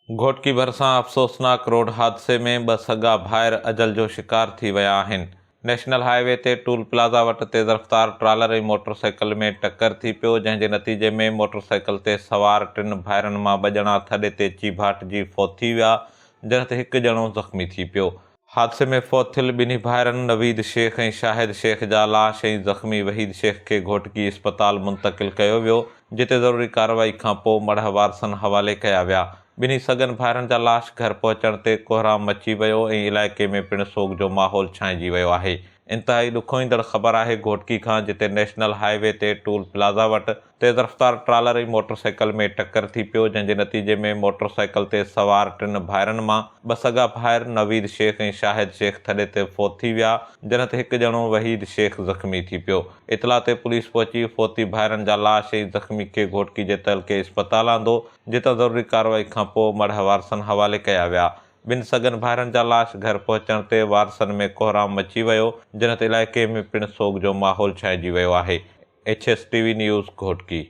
घोटकी भरिसां अफ़सोसनाक रोड हादसे में 2 सगा भाइर अजल जो शिकार थी विया आहिनि। नेशनल हाईवे ते टूल प्लाज़ा वटि तेज़ रफ़्तार ट्रालर ऐं मोटरसाइकिल में टक्कर थी पियो, जंहिं जे नतीजे में मोटरसाइकिल ते सवार 3 भाइरनि मां 2 ॼणा थॾे ते चीभाट जी फौत थी विया, जंहिं ते हिकु ॼणो ज़ख़्मी थी पियो। हादसे में फौत थियल ॿिन्ही भाइरनि नवीद शेख ऐं शाहिद शेख जा लाश ऐं ज़ख़्मी वहीद शेख खे घोटकी इस्पताल मुंतक़िल कयो वियो, जिते ज़रूरी कार्रवाई खां पोइ मढ़ वारसनि हवाले कया विया। ॿिन्ही सगन भाइरनि जा लाश घर पहुचण ते कोहराम मची वियो ऐं इलाइक़े में पिणु सोग जो माहौल छांइजी वियो आहे। इंतिहाई ॾुखोईंदड़ ख़बर आहे घोटकी खां, जिते नेशनल हाईवे ते टूल प्लाज़ा वटि तेज़ रफ़्तार ट्रालर ऐं मोटरसाइकिल में टक्कर थी पियो, जंहिं जे नतीजे में मोटरसाइकिल ते सवार 3 भाइरनि मां 2 सगा भाइर नवीद शेख ऐं शाहिद शेख थॾे ते फौत थी विया, जंहिं ते हिकु ॼणो वहीद शेख ज़ख़्मी थी पियो। इतला ते पुलिस पहुची फौती भाइरनि जा लाश ऐं ज़ख़्मी खे घोटकी जे तहलके इस्पताल आंदो, जितां ज़रूरी कार्रवाई खां पोइ मढ़ वारसनि हवाले कया विया। 2 सगन भाइरनि जा लाश घर पहुचण ते वारसनि में कोहराम मची वियो, जंहिं ते इलाइक़े में पिणु सोग जो माहौल छांइजी वियो आहे। HS TV news Ghotki.